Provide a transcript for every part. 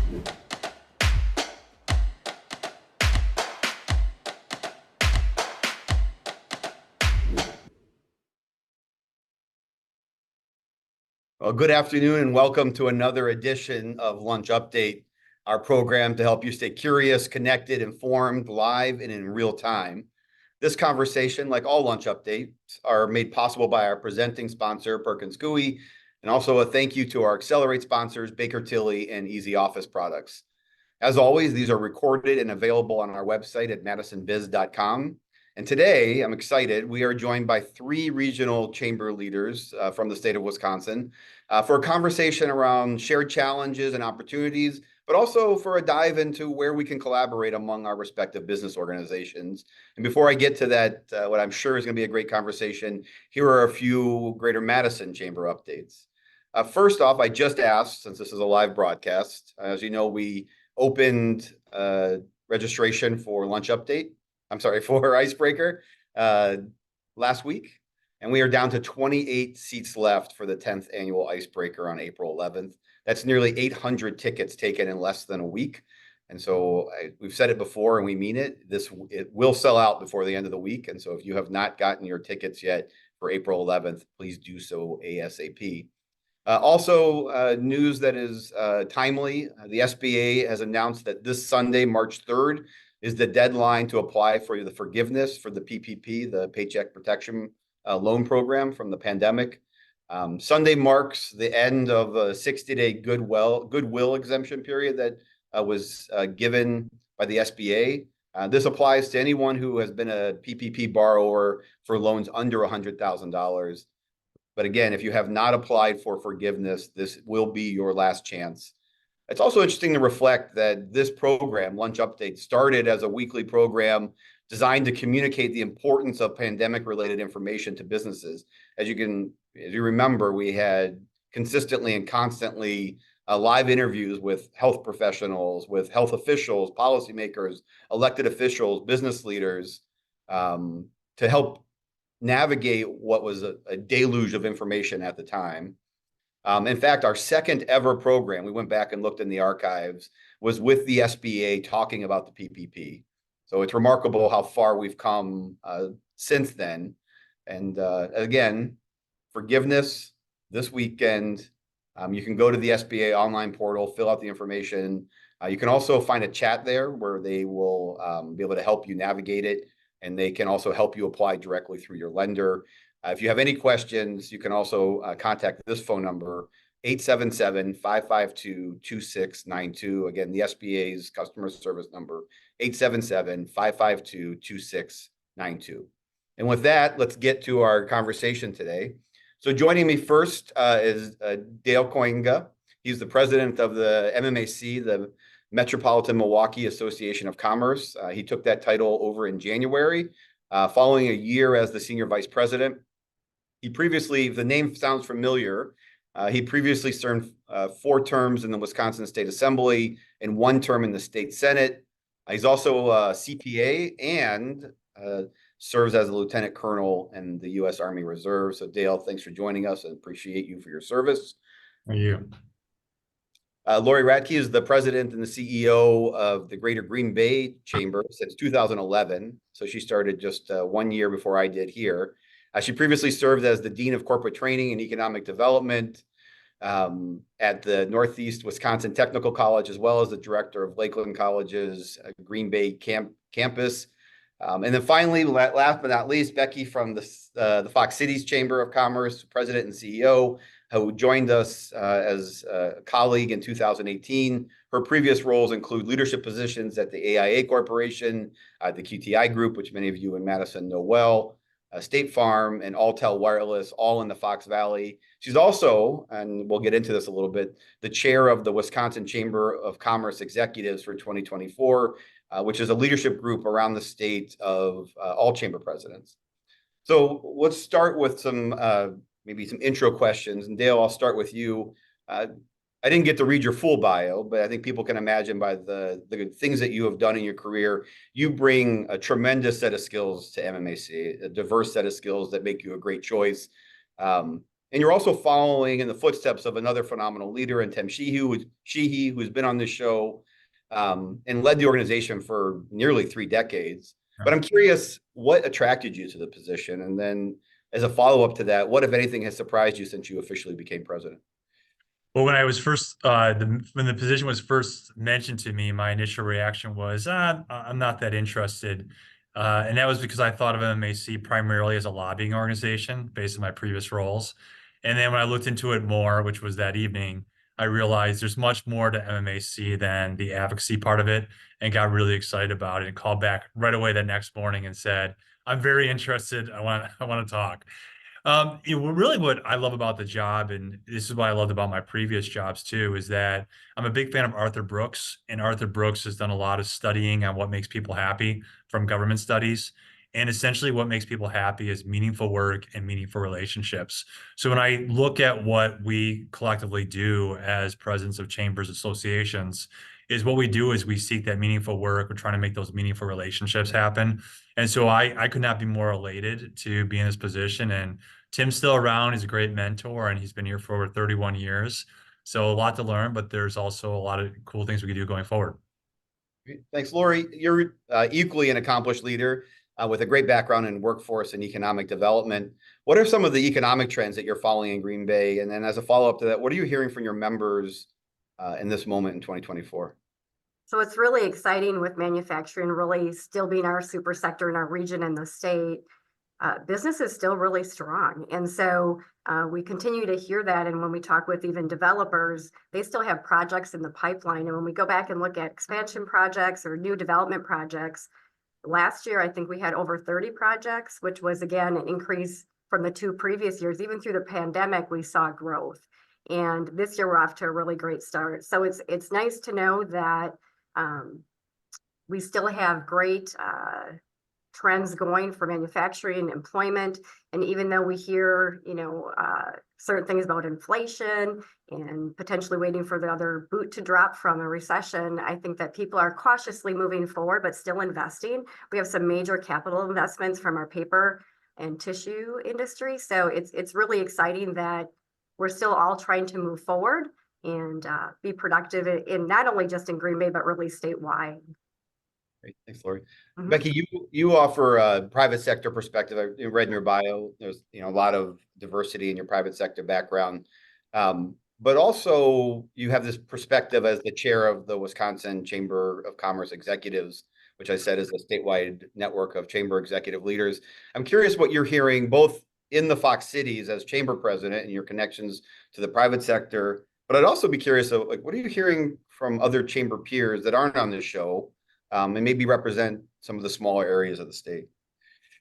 Well, good afternoon and welcome to another edition of Lunch Update, our program to help you stay curious, connected, informed, live, and in real time. This conversation, like all Lunch Updates, are made possible by our presenting sponsor, Perkins Coie, and also a thank you to our Accelerate sponsors, Baker Tilly and Easy Office Products. As always, these are recorded and available on our website at madisonbiz.com. And today, I'm excited, we are joined by three regional chamber leaders from the state of Wisconsin for a conversation around shared challenges and opportunities, but also for a dive into where we can collaborate among our respective business organizations. And before I get to that, what I'm sure is going to be a great conversation, here are a few Greater Madison Chamber updates. First off, I just asked, since this is a live broadcast, as you know, we opened registration for Lunch Update. For Icebreaker last week. And we are down to 28 seats left for the 10th annual Icebreaker on April 11th. That's nearly 800 tickets taken in less than a week. And so we've said it before and we mean it. It will sell out before the end of the week. And so if you have not gotten your tickets yet for April 11th, please do so ASAP. News that is timely. The SBA has announced that this Sunday, March 3rd, is the deadline to apply for the forgiveness for the PPP, the Paycheck Protection Loan Program from the pandemic. Sunday marks the end of a 60-day goodwill exemption period that was given by the SBA. This applies to anyone who has been a PPP borrower for loans under $100,000. But again, if you have not applied for forgiveness, this will be your last chance. It's also interesting to reflect that this program, Lunch Update, started as a weekly program designed to communicate the importance of pandemic-related information to businesses. As you remember, we had consistently and constantly live interviews with health professionals, with health officials, policymakers, elected officials, business leaders, to help navigate what was a deluge of information at the time. In fact, our second ever program, we went back and looked in the archives, was with the SBA talking about the PPP. So it's remarkable how far we've come since then. And again, forgiveness this weekend. You can go to the SBA online portal, fill out the information. You can also find a chat there where they will be able to help you navigate it. And they can also help you apply directly through your lender. If you have any questions, you can also contact this phone number, 877-552-2692. Again, the SBA's customer service number, 877-552-2692. And with that, let's get to our conversation today. So joining me first is Dale Kooyenga. He's the president of the MMAC, the Metropolitan Milwaukee Association of Commerce. He took that title over in January, following a year as the senior vice president. The name sounds familiar. He previously served 4 terms in the Wisconsin State Assembly and 1 term in the State Senate. He's also a CPA and serves as a lieutenant colonel in the U.S. Army Reserve. So Dale, thanks for joining us and appreciate you for your service. Thank you. Laurie Radke is the president and the CEO of the Greater Green Bay Chamber since 2011. So she started just 1 year before I did here. She previously served as the Dean of Corporate Training and Economic Development at the Northeast Wisconsin Technical College, as well as the director of Lakeland College's Green Bay campus. And then finally, last but not least, Becky from the Fox Cities Chamber of Commerce, president and CEO, who joined us as a colleague in 2018. Her previous roles include leadership positions at the AIA Corporation, the QTI Group, which many of you in Madison know well, State Farm, and Alltel Wireless, all in the Fox Valley. She's also, and we'll get into this a little bit, the chair of the Wisconsin Chamber of Commerce Executives for 2024, which is a leadership group around the state of all chamber presidents. So let's start with maybe some intro questions. And Dale, I'll start with you. I didn't get to read your full bio, but I think people can imagine by the things that you have done in your career, you bring a tremendous set of skills to MMAC, a diverse set of skills that make you a great choice. And you're also following in the footsteps of another phenomenal leader in Tim Sheehy, who's been on this show and led the organization for nearly 3 decades. But I'm curious, what attracted you to the position? And then as a follow-up to that, what, if anything, has surprised you since you officially became president? Well, when I was first, when the position was first mentioned to me, my initial reaction was, I'm not that interested. And that was because I thought of MMAC primarily as a lobbying organization based on my previous roles. And then when I looked into it more, which was that evening, I realized there's much more to MMAC than the advocacy part of it, and got really excited about it and called back right away that next morning and said, I'm very interested. I want to talk. Really what I love about the job, and this is what I loved about my previous jobs too, is that I'm a big fan of Arthur Brooks, and Arthur Brooks has done a lot of studying on what makes people happy from government studies. And essentially, what makes people happy is meaningful work and meaningful relationships. So when I look at what we collectively do as presidents of chambers associations, is what we do is we seek that meaningful work. We're trying to make those meaningful relationships happen. And so I could not be more elated to be in this position. And Tim's still around. He's a great mentor, and he's been here for over 31 years. So a lot to learn, but there's also a lot of cool things we can do going forward. Thanks, Laurie. You're equally an accomplished leader with a great background in workforce and economic development. What are some of the economic trends that you're following in Green Bay? And then as a follow-up to that, what are you hearing from your members in this moment in 2024? So it's really exciting with manufacturing really still being our super sector in our region and the state. Business is still really strong. And so we continue to hear that. And when we talk with even developers, they still have projects in the pipeline. And when we go back and look at expansion projects or new development projects, last year, I think we had over 30 projects, which was, again, an increase from the 2 previous years. Even through the pandemic, we saw growth. And this year, we're off to a really great start. So it's nice to know that we still have great trends going for manufacturing, employment. And even though we hear, certain things about inflation and potentially waiting for the other boot to drop from a recession, I think that people are cautiously moving forward, but still investing. We have some major capital investments from our paper and tissue industry. So it's really exciting that we're still all trying to move forward and be productive in not only just in Green Bay, but really statewide. Great. Thanks, Laurie. Becky, you offer a private sector perspective. I read in your bio, there's a lot of diversity in your private sector background. But also you have this perspective as the chair of the Wisconsin Chamber of Commerce Executives, which I said is a statewide network of chamber executive leaders. I'm curious what you're hearing both in the Fox Cities as chamber president and your connections to the private sector. But I'd also be curious of what are you hearing from other chamber peers that aren't on this show and maybe represent some of the smaller areas of the state?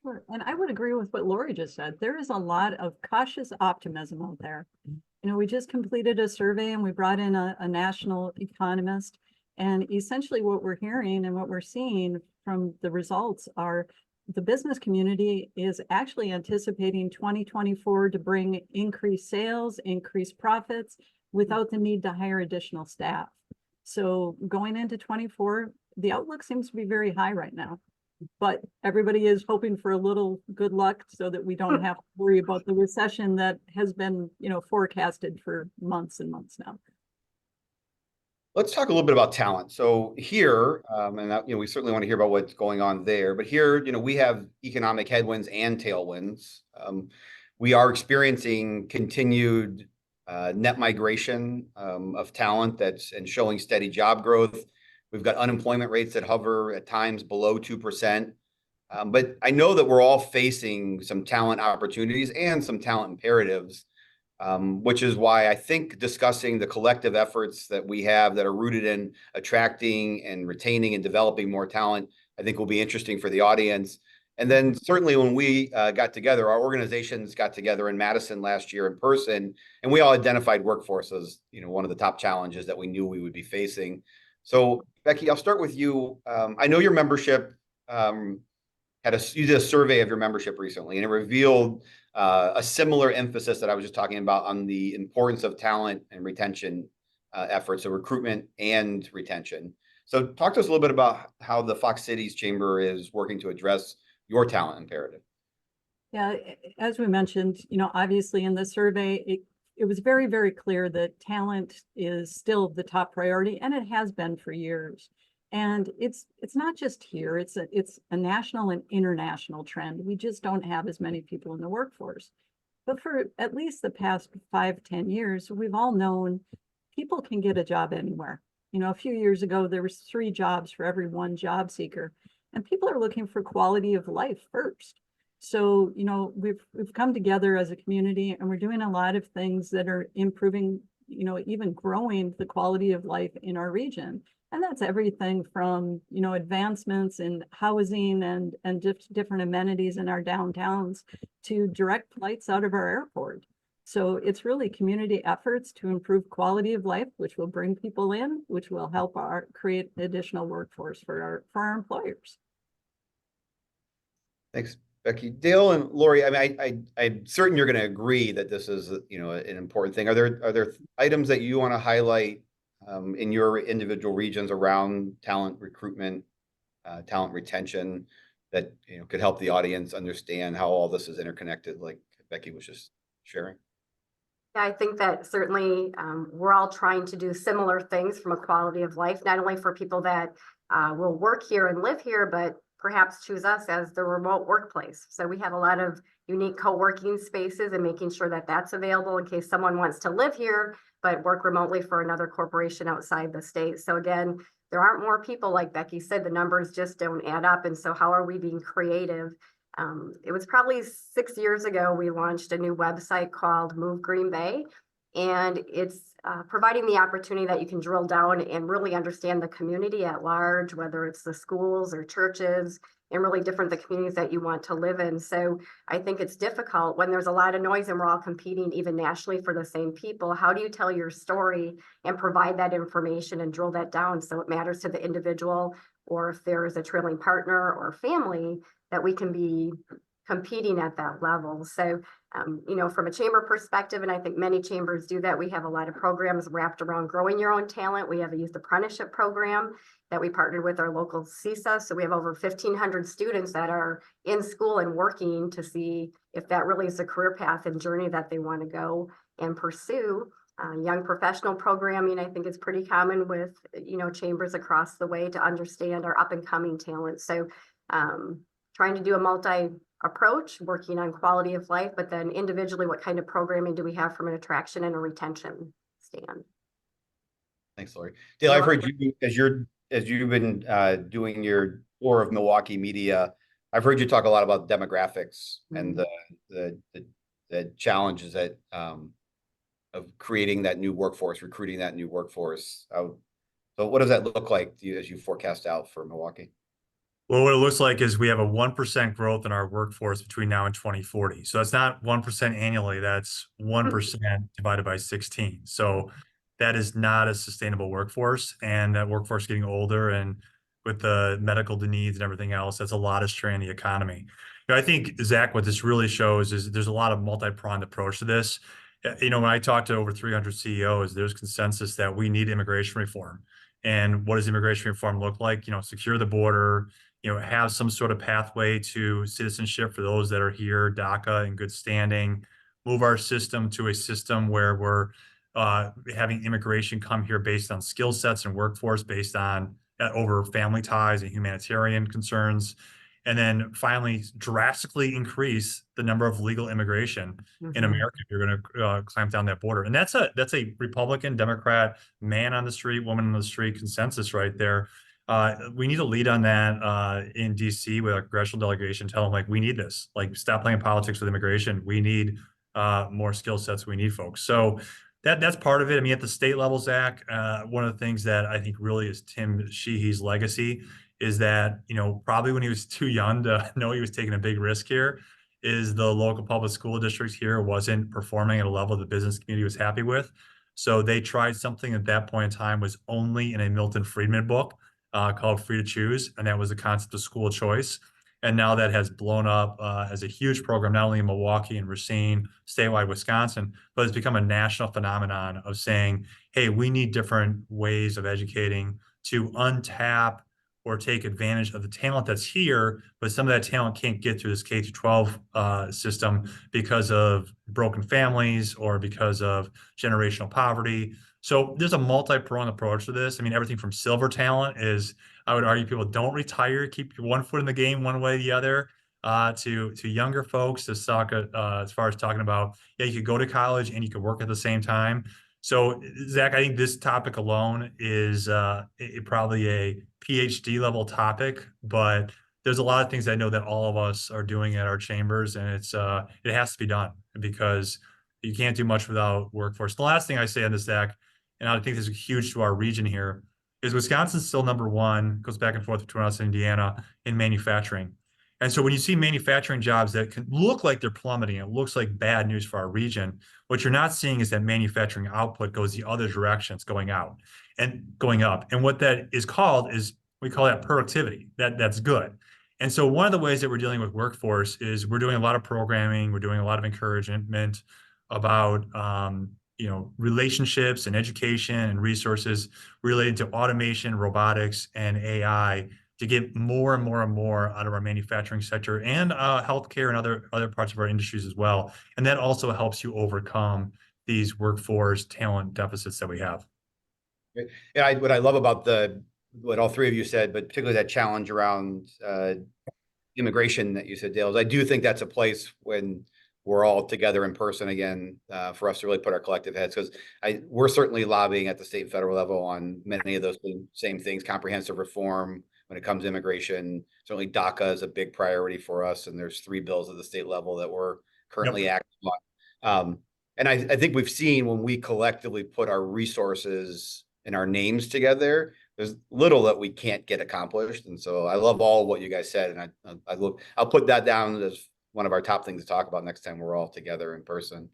Sure. And I would agree with what Laurie just said. There is a lot of cautious optimism out there. We just completed a survey and we brought in a national economist. And essentially what we're hearing and what we're seeing from the results are the business community is actually anticipating 2024 to bring increased sales, increased profits without the need to hire additional staff. So going into 24, the outlook seems to be very high right now, but everybody is hoping for a little good luck so that we don't have to worry about the recession that has been, forecasted for months and months now. Let's talk a little bit about talent. So here, we certainly want to hear about what's going on there. But here, we have economic headwinds and tailwinds. We are experiencing continued net migration of talent and showing steady job growth. We've got unemployment rates that hover at times below 2%. But I know that we're all facing some talent opportunities and some talent imperatives. Which is why I think discussing the collective efforts that we have that are rooted in attracting and retaining and developing more talent, I think will be interesting for the audience. And then certainly when we got together, our organizations got together in Madison last year in person, and we all identified workforce as one of the top challenges that we knew we would be facing. So Becky, I'll start with you. I know your membership you did a survey of your membership recently, and it revealed a similar emphasis that I was just talking about on the importance of talent and retention efforts, so recruitment and retention. So talk to us a little bit about how the Fox Cities Chamber is working to address your talent imperative. Yeah, as we mentioned, obviously in the survey, it was very, very clear that talent is still the top priority, and it has been for years. And it's not just here, it's a national and international trend. We just don't have as many people in the workforce. But for at least the past 5-10 years, we've all known people can get a job anywhere. A few years ago, there was 3 jobs for every 1 job seeker, and people are looking for quality of life first. So, we've come together as a community, and we're doing a lot of things that are improving, even growing the quality of life in our region. And that's everything from, advancements in housing and different amenities in our downtowns to direct flights out of our airport. So it's really community efforts to improve quality of life, which will bring people in, which will help create additional workforce for our employers. Thanks, Becky. Dale and Laurie, I mean, I'm certain you're going to agree that this is, an important thing. Are there items that you want to highlight in your individual regions around talent recruitment, talent retention that could help the audience understand how all this is interconnected, like Becky was just sharing? Yeah, I think that certainly we're all trying to do similar things from a quality of life, not only for people that will work here and live here, but perhaps choose us as the remote workplace. So we have a lot of unique co-working spaces and making sure that that's available in case someone wants to live here, but work remotely for another corporation outside the state. So again, there aren't more people, like Becky said, the numbers just don't add up. And so how are we being creative? It was probably 6 years ago, we launched a new website called Move Green Bay, and it's providing the opportunity that you can drill down and really understand the community at large, whether it's the schools or churches, and really different the communities that you want to live in. So I think it's difficult when there's a lot of noise and we're all competing even nationally for the same people. How do you tell your story and provide that information and drill that down so it matters to the individual, or if there is a trailing partner or family, that we can be competing at that level. So, from a chamber perspective, and I think many chambers do that, we have a lot of programs wrapped around growing your own talent. We have a youth apprenticeship program that we partnered with our local CISA. So we have over 1,500 students that are in school and working to see if that really is a career path and journey that they want to go and pursue. Young professional programming, I think, is pretty common with, chambers across the way to understand our up and coming talent. So trying to do a multi-approach, working on quality of life, but then individually, what kind of programming do we have from an attraction and a retention stand? Thanks, Laurie. Dale, I've heard you, as you've been doing your tour of Milwaukee media, I've heard you talk a lot about demographics and the challenges that of creating that new workforce, recruiting that new workforce. So what does that look like as you forecast out for Milwaukee? Well, what it looks like is we have a 1% growth in our workforce between now and 2040. So that's not 1% annually, that's 1% divided by 16. So that is not a sustainable workforce, and that workforce getting older, and with the medical needs and everything else, that's a lot of strain on the economy. I think, Zach, what this really shows is there's a lot of multi-pronged approach to this. When I talk to over 300 CEOs, there's consensus that we need immigration reform. And what does immigration reform look like? Secure the border, have some sort of pathway to citizenship for those that are here, DACA in good standing, move our system to a system where we're having immigration come here based on skill sets and workforce based on over family ties and humanitarian concerns. And then finally, drastically increase the number of legal immigration in America if you're going to clamp down that border. And that's a Republican, Democrat, man on the street, woman on the street consensus right there. We need to lead on that in DC with our congressional delegation. Tell them, we need this. Stop playing politics with immigration. We need more skill sets. We need folks. So that's part of it. I mean, at the state level, Zach, one of the things that I think really is Tim Sheehy's legacy is that, probably when he was too young to know he was taking a big risk here, is the local public school districts here wasn't performing at a level the business community was happy with. So they tried something at that point in time was only in a Milton Friedman book called Free to Choose. And that was the concept of school choice. And now that has blown up as a huge program, not only in Milwaukee and Racine, statewide Wisconsin, but it's become a national phenomenon of saying, hey, we need different ways of educating to untap or take advantage of the talent that's here, but some of that talent can't get through this K-12 system because of broken families or because of generational poverty. So there's a multi-pronged approach to this. I mean, everything from silver talent is, I would argue, people don't retire, keep your one foot in the game one way or the other, to younger folks to talk as far as talking about, yeah, you could go to college and you could work at the same time. So Zach, I think this topic alone is probably a PhD level topic, but there's a lot of things I know that all of us are doing at our chambers, and it has to be done because you can't do much without workforce. The last thing I say on this, Zach, and I think this is huge to our region here, is Wisconsin's still number one, goes back and forth between us and Indiana in manufacturing. And so when you see manufacturing jobs that can look like they're plummeting, it looks like bad news for our region. What you're not seeing is that manufacturing output goes the other direction. It's going out and going up. And what that is called is, we call that productivity. That's good. And so one of the ways that we're dealing with workforce is we're doing a lot of programming. We're doing a lot of encouragement about, relationships and education and resources related to automation, robotics, and AI to get more and more and more out of our manufacturing sector and healthcare and other parts of our industries as well. And that also helps you overcome these workforce talent deficits that we have. Yeah, what I love about what all three of you said, but particularly that challenge around immigration that you said, Dale, is I do think that's a place when we're all together in person again, for us to really put our collective heads, because we're certainly lobbying at the state and federal level on many of those same things, comprehensive reform when it comes to immigration. Certainly DACA is a big priority for us, and there's 3 bills at the state level that we're currently acting on. And I think we've seen when we collectively put our resources and our names together, there's little that we can't get accomplished. And so I love all what you guys said, and I'll put that down as one of our top things to talk about next time we're all together in person.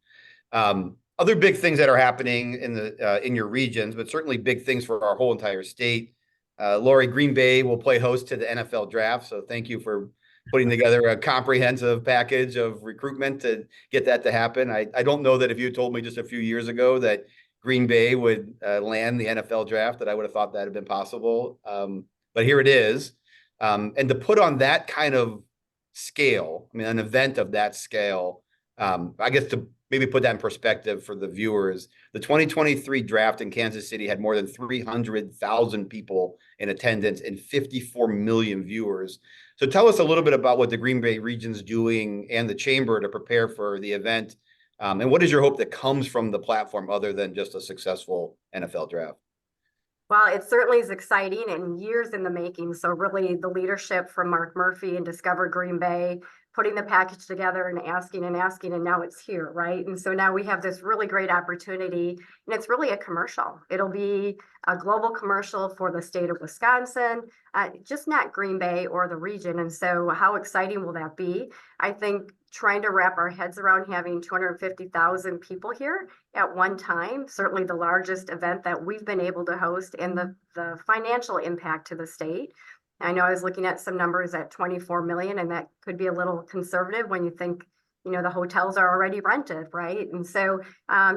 Other big things that are happening in your regions, but certainly big things for our whole entire state. Laurie, Green Bay will play host to the NFL draft. So thank you for putting together a comprehensive package of recruitment to get that to happen. I don't know that if you told me just a few years ago that Green Bay would land the NFL draft, that I would have thought that had been possible. But here it is. And to put on that kind of scale, I mean, an event of that scale, I guess to maybe put that in perspective for the viewers, the 2023 draft in Kansas City had more than 300,000 people in attendance and 54 million viewers. So tell us a little bit about what the Green Bay region's doing and the chamber to prepare for the event. And what is your hope that comes from the platform other than just a successful NFL draft? Well, it certainly is exciting and years in the making. So really the leadership from Mark Murphy and Discover Green Bay, putting the package together and asking, and now it's here, right? And so now we have this really great opportunity, and it's really a commercial. It'll be a global commercial for the state of Wisconsin, just not Green Bay or the region. And so how exciting will that be? I think trying to wrap our heads around having 250,000 people here at one time, certainly the largest event that we've been able to host, and the financial impact to the state. I know I was looking at some numbers at 24 million, and that could be a little conservative when you think, the hotels are already rented, right? And so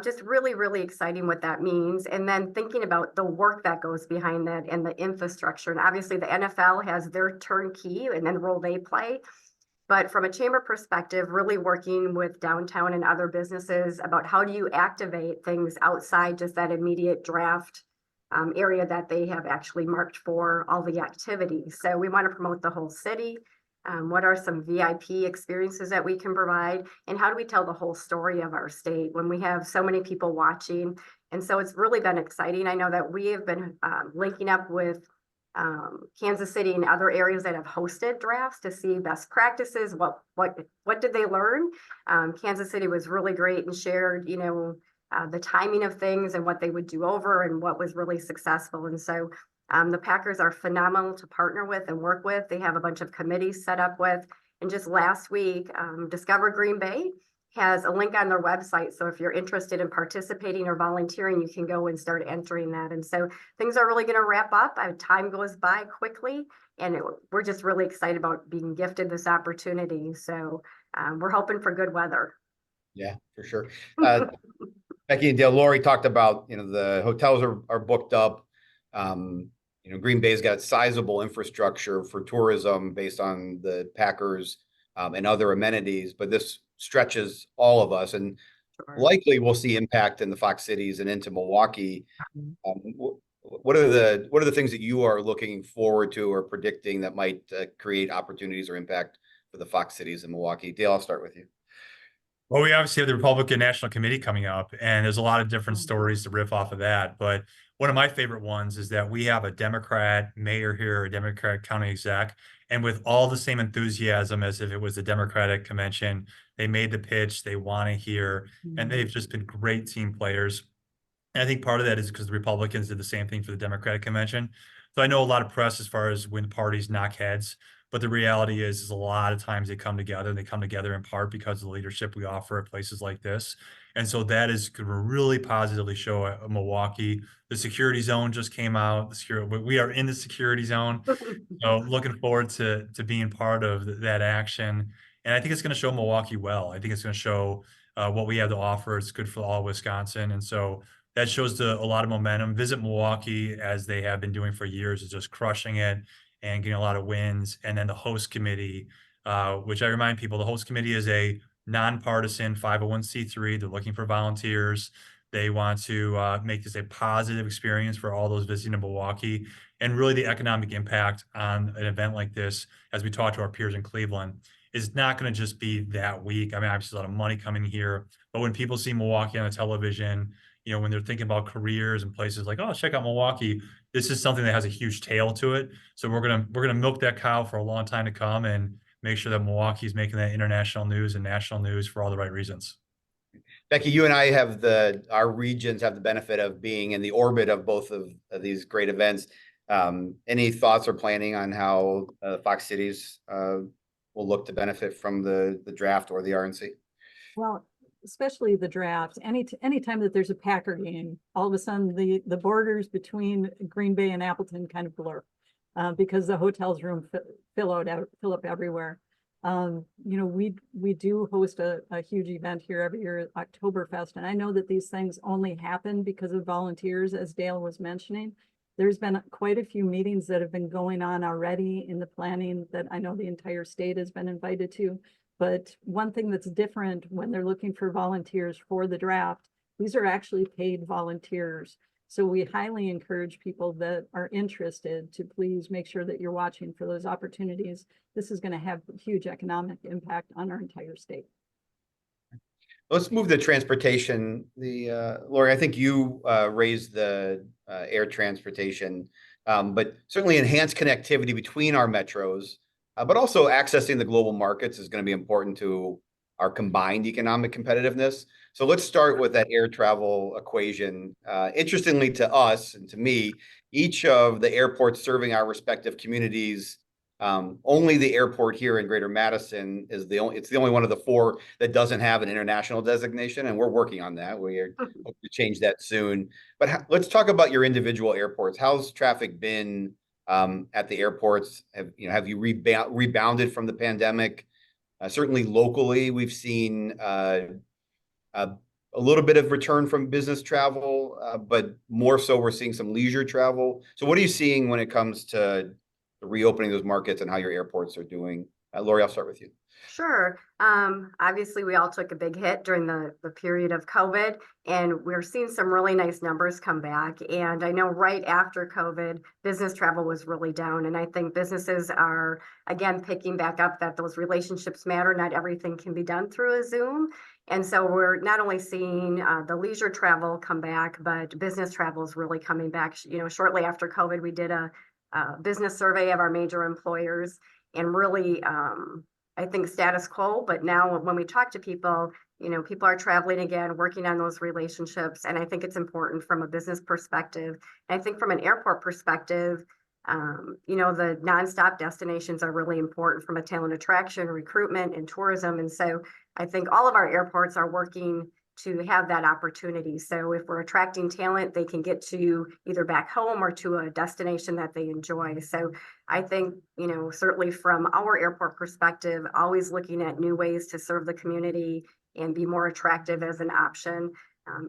just really, really exciting what that means. And then thinking about the work that goes behind that and the infrastructure. And obviously the NFL has their turnkey and then role they play. But from a chamber perspective, really working with downtown and other businesses about how do you activate things outside just that immediate draft area that they have actually marked for all the activities. So we want to promote the whole city. What are some VIP experiences that we can provide? And how do we tell the whole story of our state when we have so many people watching? And so it's really been exciting. I know that we have been linking up with Kansas City and other areas that have hosted drafts to see best practices. What did they learn? Kansas City was really great and shared, the timing of things and what they would do over and what was really successful. And so the Packers are phenomenal to partner with and work with. They have a bunch of committees set up with. And just last week, Discover Green Bay has a link on their website. So if you're interested in participating or volunteering, you can go and start entering that. And so things are really going to wrap up. Time goes by quickly, and we're just really excited about being gifted this opportunity. So we're hoping for good weather. Yeah, for sure. Becky and Dale, Laurie talked about, the hotels are booked up. Green Bay's got sizable infrastructure for tourism based on the Packers and other amenities, but this stretches all of us, and Sure. likely we'll see impact in the Fox cities and into Milwaukee. What are the things that you are looking forward to or predicting that might create opportunities or impact for the Fox cities in Milwaukee? Dale, I'll start with you. Well, we obviously have the Republican National Committee coming up, and there's a lot of different stories to riff off of that. But one of my favorite ones is that we have a Democrat mayor here, a Democrat county exec, and with all the same enthusiasm as if it was a Democratic convention, they made the pitch they want to hear, and they've just been great team players. And I think part of that is because the Republicans did the same thing for the Democratic convention. So I know a lot of press as far as when parties knock heads, but the reality is a lot of times they come together, and they come together in part because of the leadership we offer at places like this. And so that is going to really positively show Milwaukee. The security zone just came out. We are in the security zone. So looking forward to being part of that action. And I think it's going to show Milwaukee well. I think it's going to show what we have to offer. It's good for all of Wisconsin. And so that shows a lot of momentum. Visit Milwaukee, as they have been doing for years, is just crushing it and getting a lot of wins. And then the host committee, which I remind people, the host committee is a nonpartisan 501c3. They're looking for volunteers. They want to make this a positive experience for all those visiting Milwaukee, and really the economic impact on an event like this, as we talk to our peers in Cleveland, is not going to just be that week. I mean, obviously a lot of money coming here, but when people see Milwaukee on the television, when they're thinking about careers and places like, oh, check out Milwaukee, this is something that has a huge tail to it. So we're gonna milk that cow for a long time to come, and make sure that Milwaukee is making that international news and national news for all the right reasons. Becky, you and I our regions have the benefit of being in the orbit of both of these great events. Any thoughts or planning on how Fox Cities will look to benefit from the draft or the RNC? Well, especially the draft. Anytime that there's a Packer game, all of a sudden the borders between Green Bay and Appleton kind of blur because the hotels fill up everywhere. We do host a huge event here every year, Oktoberfest, and I know that these things only happen because of volunteers, as Dale was mentioning. There's been quite a few meetings that have been going on already in the planning that I know the entire state has been invited to. But one thing that's different when they're looking for volunteers for the draft, these are actually paid volunteers. So we highly encourage people that are interested to please make sure that you're watching for those opportunities. This is going to have huge economic impact on our entire state. Let's move to transportation. Laurie, I think you raised the air transportation, but certainly enhanced connectivity between our metros. But also accessing the global markets is going to be important to our combined economic competitiveness. So let's start with that air travel equation. Interestingly to us and to me, each of the airports serving our respective communities, only the airport here in Greater Madison it's the only one of the four that doesn't have an international designation, and we're working on that. We hope to change that soon. But let's talk about your individual airports. How's traffic been at the airports? Have you rebounded from the pandemic? Certainly locally, we've seen a little bit of return from business travel, but more so we're seeing some leisure travel. So what are you seeing when it comes to reopening those markets and how your airports are doing? Laurie, I'll start with you. Sure. Obviously, we all took a big hit during the period of COVID, and we're seeing some really nice numbers come back. And I know right after COVID, business travel was really down. And I think businesses are, again, picking back up that those relationships matter. Not everything can be done through a Zoom. And so we're not only seeing the leisure travel come back, but business travel is really coming back. Shortly after COVID, we did a business survey of our major employers, and really, I think status quo, but now when we talk to people, people are traveling again, working on those relationships. And I think it's important from a business perspective. And I think from an airport perspective, the nonstop destinations are really important from a talent attraction, recruitment, and tourism. And so I think all of our airports are working to have that opportunity. So if we're attracting talent, they can get to either back home or to a destination that they enjoy. So I think, certainly from our airport perspective, always looking at new ways to serve the community and be more attractive as an option.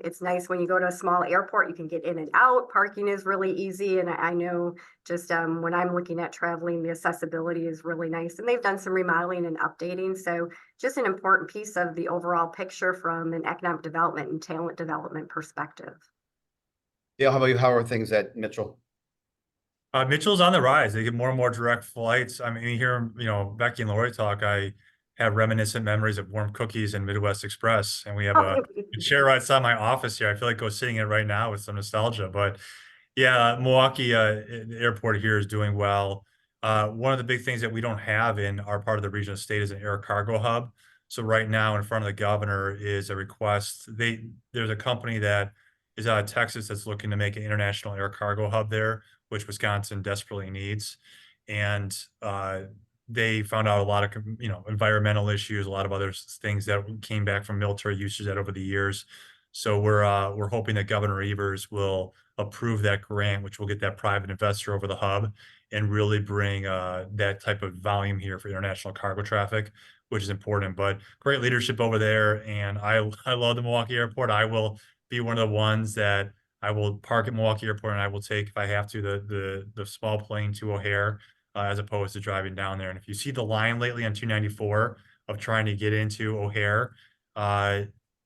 It's nice when you go to a small airport, you can get in and out. Parking is really easy. And I know just when I'm looking at traveling, the accessibility is really nice. And they've done some remodeling and updating. So just an important piece of the overall picture from an economic development and talent development perspective. Dale, how about you? How are things at Mitchell? Mitchell's on the rise. They get more and more direct flights. I mean, hearing, Becky and Laurie talk, I have reminiscent memories of warm cookies and Midwest Express. And we have a chair right outside my office here. I feel like go sitting in it right now with some nostalgia. But yeah, Milwaukee the airport here is doing well. One of the big things that we don't have in our part of the region of the state is an air cargo hub. So right now in front of the governor is a request. There's a company that is out of Texas that's looking to make an international air cargo hub there, which Wisconsin desperately needs. And they found out a lot of environmental issues, a lot of other things that came back from military usage that over the years. So we're hoping that Governor Evers will approve that grant, which will get that private investor over the hub and really bring that type of volume here for international cargo traffic, which is important. But great leadership over there, and I love the Milwaukee Airport. I will be one of the ones that I will park at Milwaukee Airport, and I will take, if I have to, the small plane to O'Hare as opposed to driving down there. And if you see the line lately on 294 of trying to get into O'Hare,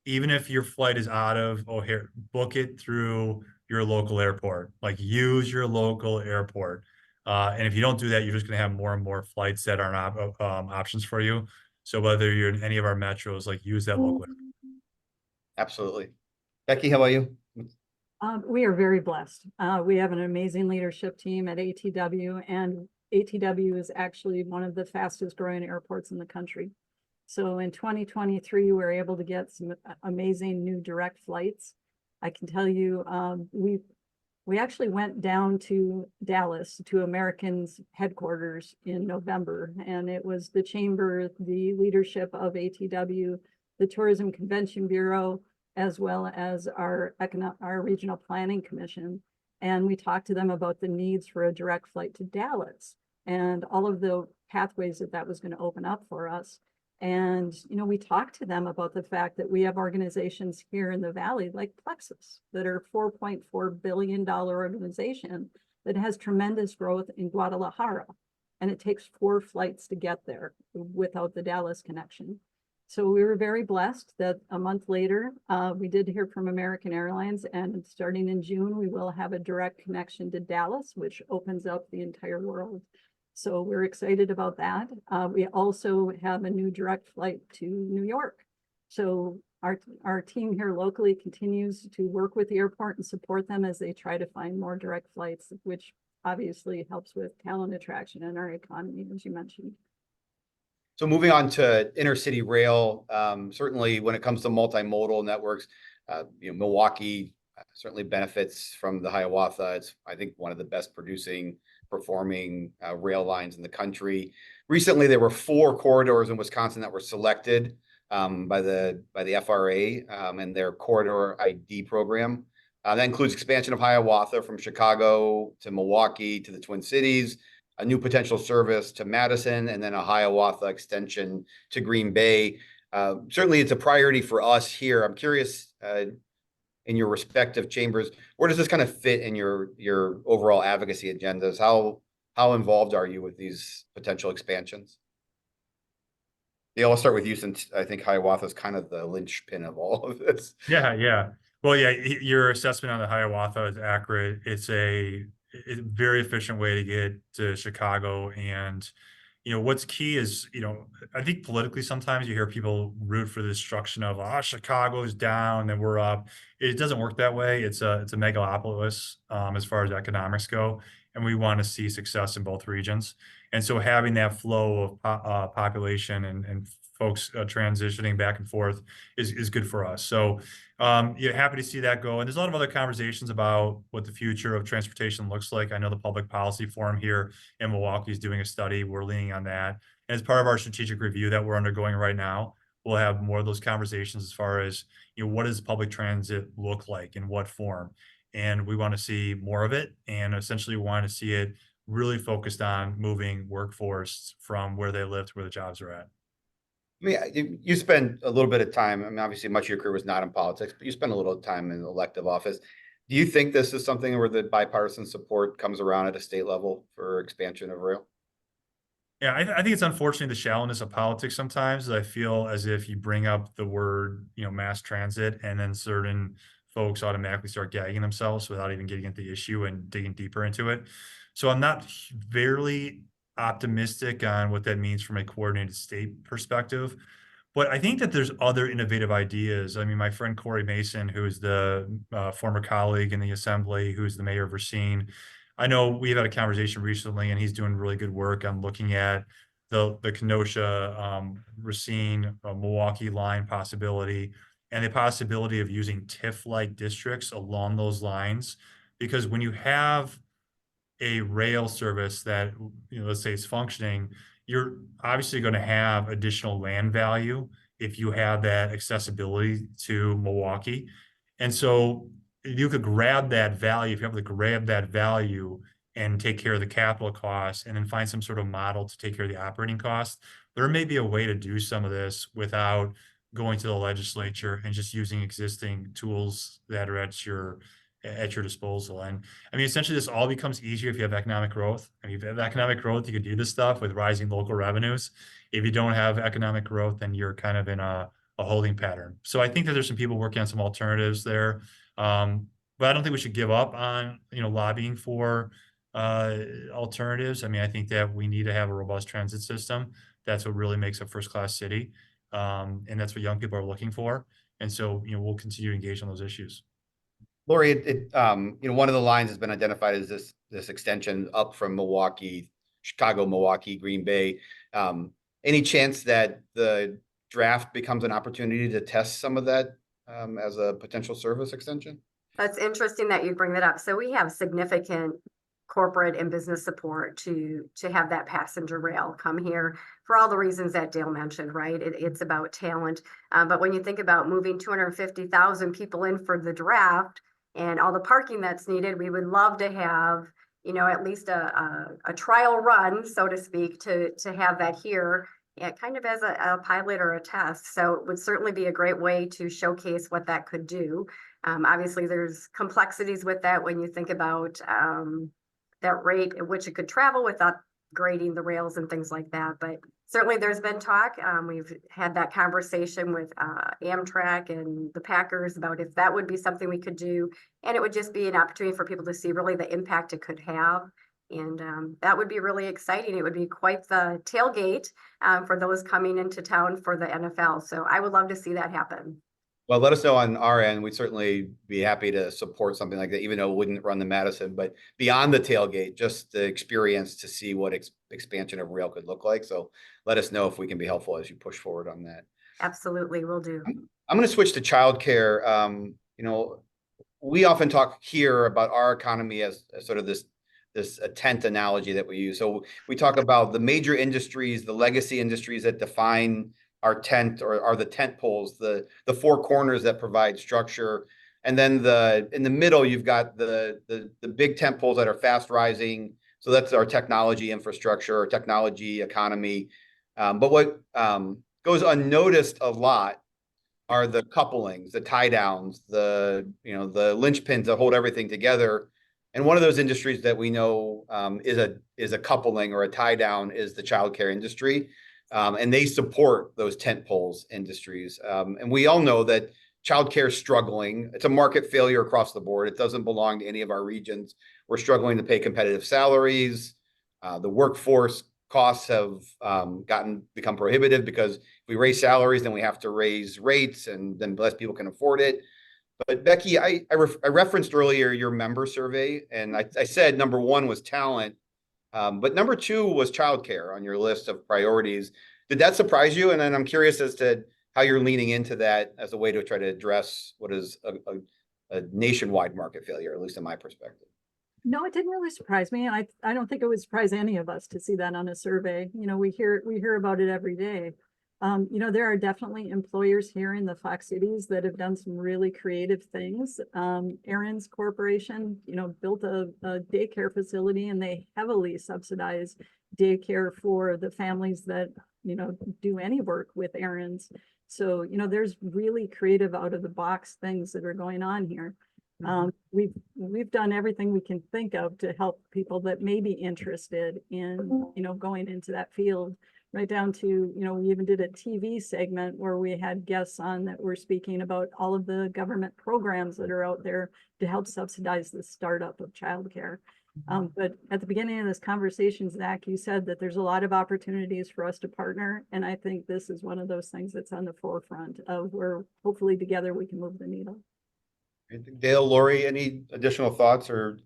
even if your flight is out of O'Hare, book it through your local airport. Like, use your local airport. And if you don't do that, you're just going to have more and more flights that are not options for you. So whether you're in any of our metros, like, use that local airport. Absolutely. Becky, how about you? We are very blessed. We have an amazing leadership team at ATW, and ATW is actually one of the fastest growing airports in the country. So in 2023, we were able to get some amazing new direct flights. I can tell you, we actually went down to Dallas to American's headquarters in November, and it was the chamber, the leadership of ATW, the Tourism Convention Bureau, as well as our regional planning commission. And we talked to them about the needs for a direct flight to Dallas and all of the pathways that was going to open up for us. And, we talked to them about the fact that we have organizations here in the Valley like Plexus that are $4.4 billion organization that has tremendous growth in Guadalajara. And it takes 4 flights to get there without the Dallas connection. So we were very blessed that a month later, we did hear from American Airlines, and starting in June, we will have a direct connection to Dallas, which opens up the entire world. So we're excited about that. We also have a new direct flight to New York. So our team here locally continues to work with the airport and support them as they try to find more direct flights, which obviously helps with talent attraction in our economy, as you mentioned. So moving on to intercity rail, certainly when it comes to multimodal networks, Milwaukee certainly benefits from the Hiawatha. It's, I think, one of the best performing rail lines in the country. Recently, there were 4 corridors in Wisconsin that were selected by the FRA and their corridor ID program. That includes expansion of Hiawatha from Chicago to Milwaukee to the Twin Cities, a new potential service to Madison, and then a Hiawatha extension to Green Bay. Certainly, it's a priority for us here. I'm curious, in your respective chambers, where does this kind of fit in your overall advocacy agendas? How involved are you with these potential expansions? Dale, I'll start with you, since I think Hiawatha is kind of the linchpin of all of this. Yeah. Well, yeah, your assessment on the Hiawatha is accurate. It's a very efficient way to get to Chicago. And, what's key is, I think politically sometimes you hear people root for the destruction of, Chicago's down and we're up. It doesn't work that way. It's a megalopolis as far as economics go. And we want to see success in both regions. And so having that flow of population and folks transitioning back and forth is good for us. So happy to see that go. And there's a lot of other conversations about what the future of transportation looks like. I know the Public Policy Forum here in Milwaukee is doing a study. We're leaning on that. And as part of our strategic review that we're undergoing right now, we'll have more of those conversations as far as, what does public transit look like, in what form? And we want to see more of it. And essentially we want to see it really focused on moving workforce from where they live to where the jobs are at. I mean, you spent a little bit of time. I mean, obviously, much of your career was not in politics, but you spent a little time in elective office. Do you think this is something where the bipartisan support comes around at a state level for expansion of rail? Yeah, I think it's unfortunately the shallowness of politics sometimes. I feel as if you bring up the word, mass transit, and then certain folks automatically start gagging themselves without even getting into the issue and digging deeper into it. So I'm not very optimistic on what that means from a coordinated state perspective. But I think that there's other innovative ideas. I mean, my friend Corey Mason, who is the former colleague in the assembly, who's the mayor of Racine, I know we've had a conversation recently, and he's doing really good work on looking at the Kenosha, Racine, Milwaukee line possibility, and the possibility of using TIF-like districts along those lines. Because when you have a rail service that, let's say it's functioning, you're obviously going to have additional land value if you have that accessibility to Milwaukee. And so you could grab that value, if you're able to grab that value and take care of the capital costs and then find some sort of model to take care of the operating costs. There may be a way to do some of this without going to the legislature and just using existing tools that are at your disposal. And I mean, essentially, this all becomes easier if you have economic growth. I mean, if you have economic growth, you can do this stuff with rising local revenues. If you don't have economic growth, then you're kind of in a holding pattern. So I think that there's some people working on some alternatives there. But I don't think we should give up on, lobbying for alternatives. I mean, I think that we need to have a robust transit system. That's what really makes a first-class city. And that's what young people are looking for. And so, we'll continue to engage on those issues. Laurie, one of the lines has been identified as this extension up from Milwaukee, Chicago, Milwaukee, Green Bay. Any chance that the draft becomes an opportunity to test some of that as a potential service extension? That's interesting that you bring that up. So we have significant corporate and business support to have that passenger rail come here for all the reasons that Dale mentioned, right? It's about talent. But when you think about moving 250,000 people in for the draft and all the parking that's needed, we would love to have, at least a trial run, so to speak, to have that here. Yeah, kind of as a pilot or a test. So it would certainly be a great way to showcase what that could do. Obviously, there's complexities with that when you think about that rate at which it could travel without grading the rails and things like that. But certainly there's been talk. We've had that conversation with Amtrak and the Packers about if that would be something we could do. And it would just be an opportunity for people to see really the impact it could have. And that would be really exciting. It would be quite the tailgate for those coming into town for the NFL. So I would love to see that happen. Well, let us know on our end. We'd certainly be happy to support something like that, even though it wouldn't run the Madison. But beyond the tailgate, just the experience to see what expansion of rail could look like. So let us know if we can be helpful as you push forward on that. Absolutely, will do. I'm going to switch to childcare. We often talk here about our economy as sort of this tent analogy that we use. So we talk about the major industries, the legacy industries that define our tent or are the tent poles, the four corners that provide structure. And then in the middle, you've got the big tent poles that are fast rising. So that's our technology infrastructure, our technology economy. But what goes unnoticed a lot are the couplings, the tie downs, the linchpins that hold everything together. And one of those industries that we know is a coupling or a tie down is the childcare industry. And they support those tent poles industries. And we all know that childcare is struggling. It's a market failure across the board. It doesn't belong to any of our regions. We're struggling to pay competitive salaries. The workforce costs have become prohibitive because if we raise salaries, then we have to raise rates, and then less people can afford it. But Becky, I referenced earlier your member survey, and I said number one was talent. But number two was childcare on your list of priorities. Did that surprise you? And then I'm curious as to how you're leaning into that as a way to try to address what is a nationwide market failure, at least in my perspective. No, it didn't really surprise me. And I don't think it would surprise any of us to see that on a survey. We hear about it every day. There are definitely employers here in the Fox Cities that have done some really creative things. Aaron's Corporation, built a daycare facility, and they heavily subsidize daycare for the families that, do any work with Aaron's. So, there's really creative out of the box things that are going on here. We've done everything we can think of to help people that may be interested in, going into that field, right down to, we even did a TV segment where we had guests on that were speaking about all of the government programs that are out there to help subsidize the startup of childcare. But at the beginning of this conversation, Zach, you said that there's a lot of opportunities for us to partner. And I think this is one of those things that's on the forefront of where hopefully together we can move the needle. Dale, Laurie, any additional thoughts or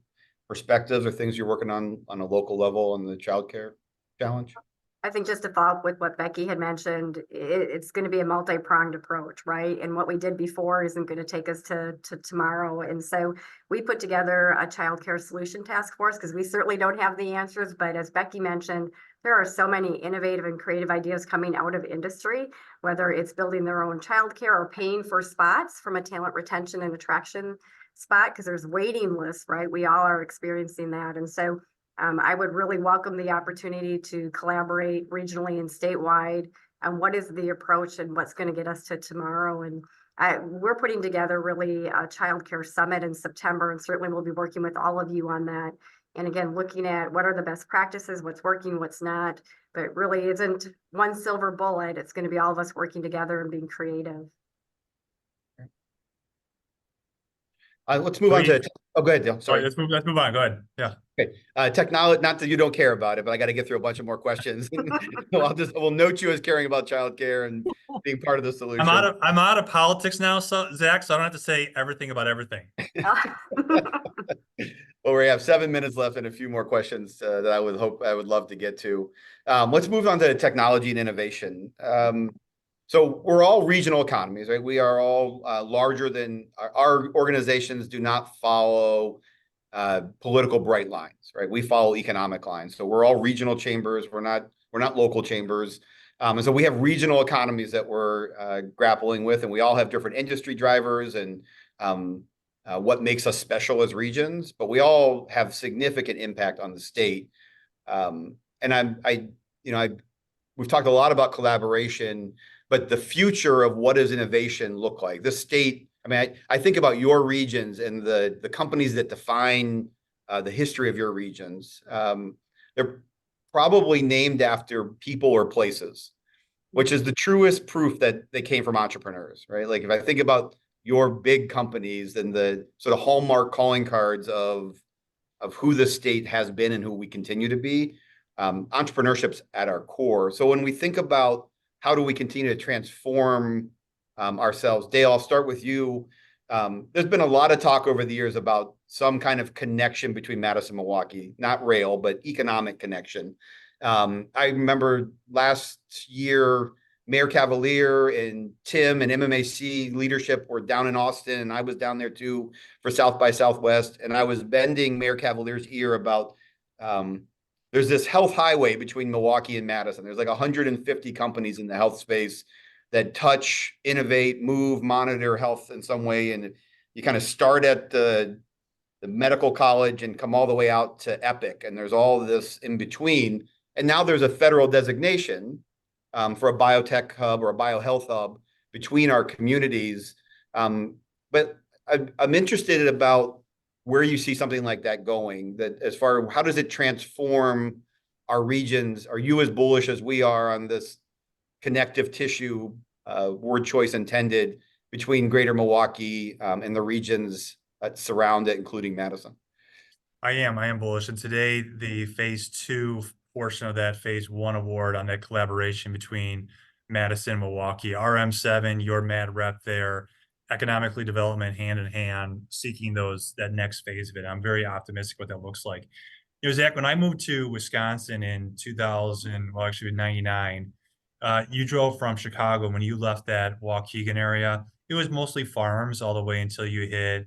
perspectives or things you're working on a local level on the childcare challenge? I think just to follow up with what Becky had mentioned, it's going to be a multi-pronged approach, right? And what we did before isn't going to take us to tomorrow. And so we put together a childcare solution task force because we certainly don't have the answers. But as Becky mentioned, there are so many innovative and creative ideas coming out of industry, whether it's building their own childcare or paying for spots from a talent retention and attraction spot, because there's waiting lists, right? We all are experiencing that. And so I would really welcome the opportunity to collaborate regionally and statewide on what is the approach and what's going to get us to tomorrow. And we're putting together really a childcare summit in September, and certainly we'll be working with all of you on that. And again, looking at what are the best practices, what's working, what's not, but really isn't one silver bullet. It's going to be all of us working together and being creative. Let's move on to, oh, go ahead, Dale. Sorry. Let's move on. Go ahead. Yeah. Okay. Technology, not that you don't care about it, but I got to get through a bunch of more questions. We'll note you as caring about childcare and being part of the solution. I'm out of politics now, so Zach, so I don't have to say everything about everything. Well, we have 7 minutes left and a few more questions that I would love to get to. Let's move on to technology and innovation. So we're all regional economies, right? We are all larger than our organizations do not follow political bright lines, right? We follow economic lines. So we're all regional chambers. We're not local chambers. And so we have regional economies that we're grappling with, and we all have different industry drivers and what makes us special as regions, but we all have significant impact on the state. And we've talked a lot about collaboration, but the future of what does innovation look like? The state, I think about your regions and the companies that define the history of your regions. They're probably named after people or places, which is the truest proof that they came from entrepreneurs, right? Like if I think about your big companies and the sort of hallmark calling cards of who the state has been and who we continue to be, entrepreneurship's at our core. So when we think about how do we continue to transform ourselves, Dale, I'll start with you. There's been a lot of talk over the years about some kind of connection between Madison and Milwaukee, not rail, but economic connection. I remember last year, Mayor Cavalier and Tim and MMAC leadership were down in Austin, and I was down there too for South by Southwest. And I was bending Mayor Cavalier's ear about there's this health highway between Milwaukee and Madison. There's like 150 companies in the health space that touch, innovate, move, monitor health in some way. And you kind of start at the medical college and come all the way out to Epic. And there's all this in between. And now there's a federal designation for a biotech hub or a biohealth hub between our communities. But I'm interested about where you see something like that going, that as far how does it transform our regions? Are you as bullish as we are on this connective tissue, word choice intended, between greater Milwaukee and the regions that surround it, including Madison? I am bullish. And today, the phase 2 portion of that phase 1 award on that collaboration between Madison and Milwaukee, RM7, your MAD rep there, economically development hand in hand, seeking that next phase of it. I'm very optimistic what that looks like. Zach, when I moved to Wisconsin in 99, you drove from Chicago. When you left that Waukegan area, it was mostly farms all the way until you hit,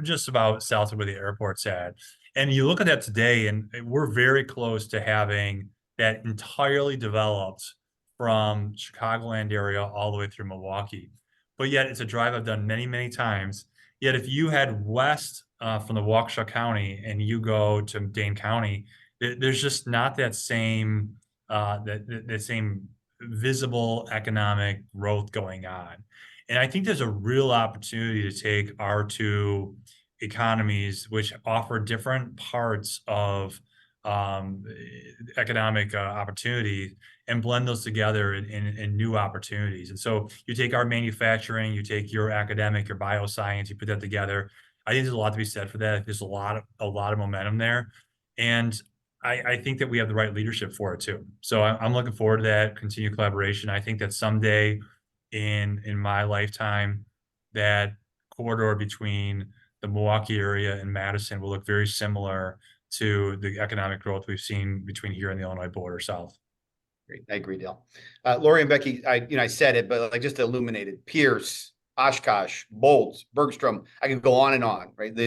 just about south of where the airport's at. And you look at that today, and we're very close to having that entirely developed from Chicagoland area all the way through Milwaukee. But yet it's a drive I've done many, many times. Yet if you head west from the Waukesha County and you go to Dane County, there's just not that same that same visible economic growth going on. And I think there's a real opportunity to take our two economies, which offer different parts of economic opportunity, and blend those together in new opportunities. And so you take our manufacturing, you take your academic, your bioscience, you put that together. I think there's a lot to be said for that. There's a lot of momentum there. And I think that we have the right leadership for it too. So I'm looking forward to that continued collaboration. I think that someday in my lifetime, that corridor between the Milwaukee area and Madison will look very similar to the economic growth we've seen between here and the Illinois border south. Great. I agree, Dale. Laurie and Becky, I said it, but like just illuminated Pierce, Oshkosh, Bolt, Bergstrom. I could go on and on, right?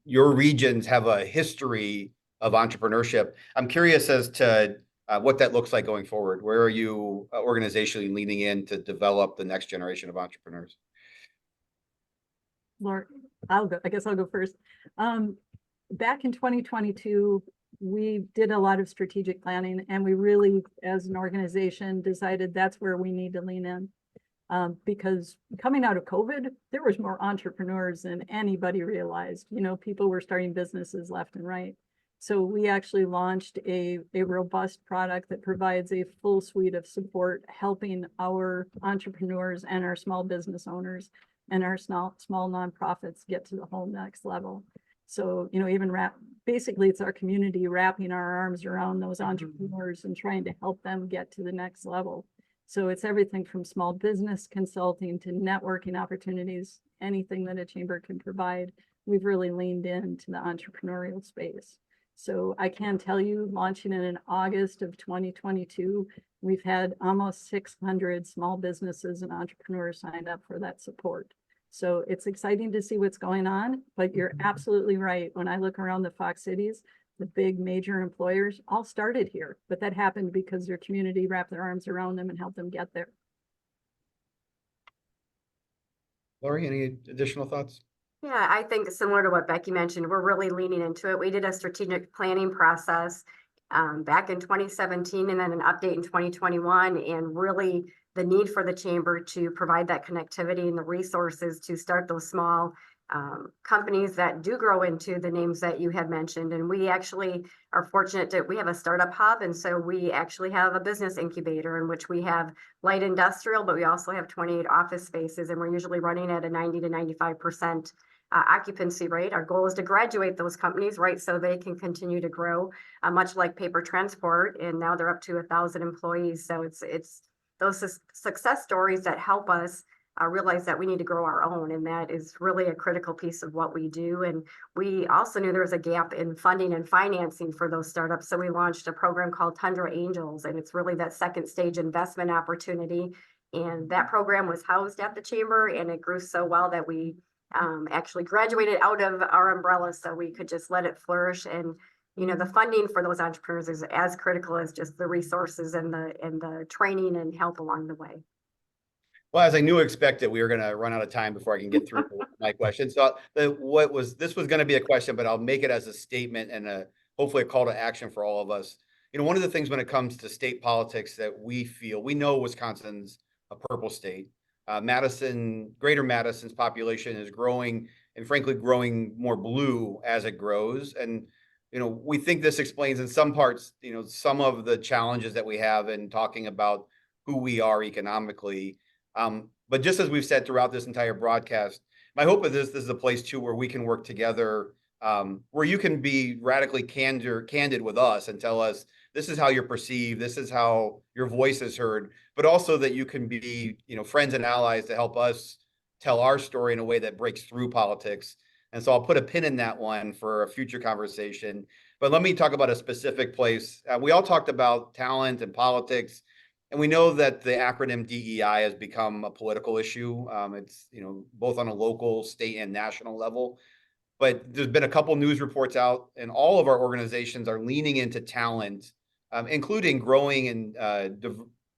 Your regions have a history of entrepreneurship. I'm curious as to what that looks like going forward. Where are you organizationally leaning in to develop the next generation of entrepreneurs? Laurie, I guess I'll go first. Back in 2022, we did a lot of strategic planning, and we really, as an organization, decided that's where we need to lean in. Because coming out of COVID, there was more entrepreneurs than anybody realized. You know, people were starting businesses left and right. So we actually launched a robust product that provides a full suite of support, helping our entrepreneurs and our small business owners and our small nonprofits get to the whole next level. So, you know, even basically it's our community wrapping our arms around those entrepreneurs and trying to help them get to the next level. So it's everything from small business consulting to networking opportunities, anything that a chamber can provide. We've really leaned into the entrepreneurial space. So I can tell you, launching it in August of 2022, we've had almost 600 small businesses and entrepreneurs signed up for that support. So it's exciting to see what's going on, but you're absolutely right. When I look around the Fox cities, the big major employers all started here, but that happened because their community wrapped their arms around them and helped them get there. Laurie, any additional thoughts? Yeah, I think similar to what Becky mentioned, we're really leaning into it. We did a strategic planning process back in 2017 and then an update in 2021, and really the need for the chamber to provide that connectivity and the resources to start those small companies that do grow into the names that you had mentioned. And we actually are fortunate that we have a startup hub. And so we actually have a business incubator in which we have light industrial, but we also have 28 office spaces, and we're usually running at a 90 to 95% occupancy rate. Our goal is to graduate those companies, right, so they can continue to grow, much like paper transport. And now they're up to 1,000 employees. So it's those success stories that help us realize that we need to grow our own. And that is really a critical piece of what we do. And we also knew there was a gap in funding and financing for those startups. So we launched a program called Tundra Angels, and it's really that second stage investment opportunity. And that program was housed at the chamber, and it grew so well that we actually graduated out of our umbrella so we could just let it flourish. And you know, the funding for those entrepreneurs is as critical as just the resources and the training and help along the way. Well, as I knew expected, we were going to run out of time before I can get through my question. So this was going to be a question, but I'll make it as a statement and hopefully a call to action for all of us. You know, one of the things when it comes to state politics that we know Wisconsin's a purple state. Greater Madison's population is growing, and frankly, growing more blue as it grows. And, you know, we think this explains in some parts, you know, some of the challenges that we have in talking about who we are economically. But just as we've said throughout this entire broadcast, my hope is this is a place too where we can work together, where you can be radically candid with us and tell us this is how you're perceived, this is how your voice is heard, but also that you can be, you know, friends and allies to help us tell our story in a way that breaks through politics. And so I'll put a pin in that one for a future conversation. But let me talk about a specific place. We all talked about talent and politics. And we know that the acronym DEI has become a political issue. It's, you know, both on a local, state, and national level. But there's been a couple news reports out, and all of our organizations are leaning into talent, including growing and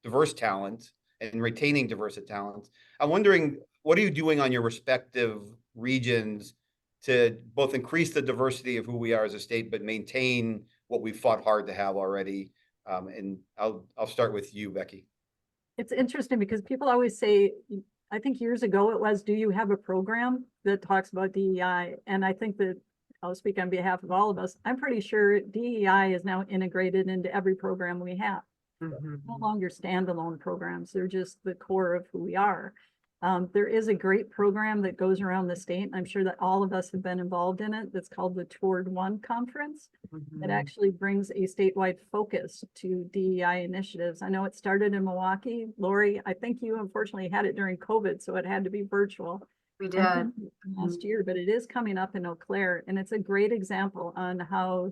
diverse talent and retaining diverse talent. I'm wondering, what are you doing on your respective regions to both increase the diversity of who we are as a state, but maintain what we've fought hard to have already? And I'll start with you, Becky. It's interesting because people always say, I think years ago it was, do you have a program that talks about DEI? And I think that I'll speak on behalf of all of us. I'm pretty sure DEI is now integrated into every program we have. No longer standalone programs. They're just the core of who we are. There is a great program that goes around the state. I'm sure that all of us have been involved in it. That's called the Toward One Conference. It actually brings a statewide focus to DEI initiatives. I know it started in Milwaukee. Laurie, I think you unfortunately had it during COVID, so it had to be virtual. We did. Last year, but it is coming up in Eau Claire, and it's a great example on how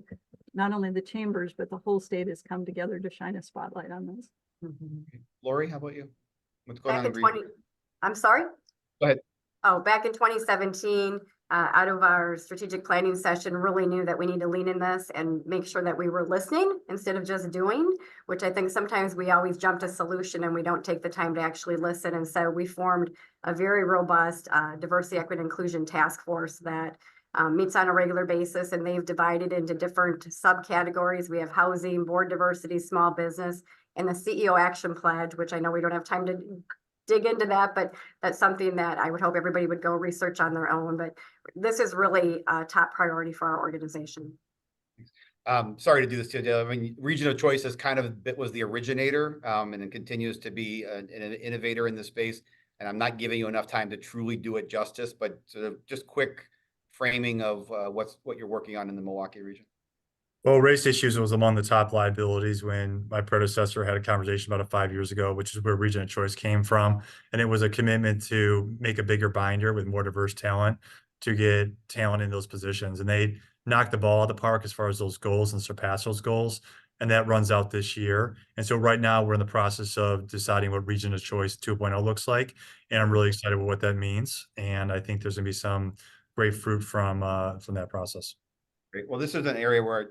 not only the chambers, but the whole state has come together to shine a spotlight on this. Laurie, how about you? What's going Back on in in 20, I'm sorry? Go ahead. Oh, back in 2017, out of our strategic planning session, really knew that we need to lean in this and make sure that we were listening instead of just doing, which I think sometimes we always jump to solution and we don't take the time to actually listen. And so we formed a very robust diversity, equity, and inclusion task force that meets on a regular basis, and they've divided into different subcategories. We have housing, board diversity, small business, and the CEO Action Pledge, which I know we don't have time to dig into that, but that's something that I would hope everybody would go research on their own. But this is really a top priority for our organization. Sorry to do this to you. I mean, Region of Choice is kind of was the originator, and it continues to be an innovator in this space. And I'm not giving you enough time to truly do it justice, but sort of just quick framing of what you're working on in the Milwaukee region. Well, race issues was among the top liabilities when my predecessor had a conversation about it 5 years ago, which is where Region of Choice came from. And it was a commitment to make a bigger binder with more diverse talent to get talent in those positions. And they knocked the ball out of the park as far as those goals and surpass those goals. And that runs out this year. And so right now we're in the process of deciding what Region of Choice 2.0 looks like. And I'm really excited with what that means. And I think there's gonna be some great fruit from that process. Great. Well, this is an area where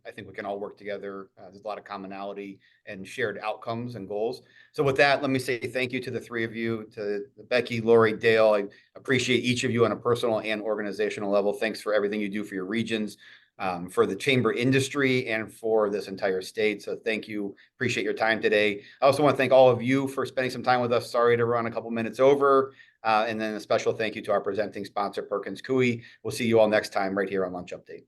I think we can all work together. There's a lot of commonality and shared outcomes and goals. So with that, let me say thank you to the three of you, to Becky, Laurie, Dale. I appreciate each of you on a personal and organizational level. Thanks for everything you do for your regions, for the chamber industry, and for this entire state. So thank you. Appreciate your time today. I also want to thank all of you for spending some time with us. Sorry to run a couple minutes over. And then a special thank you to our presenting sponsor, Perkins Coie. We'll see you all next time right here on Lunch Update.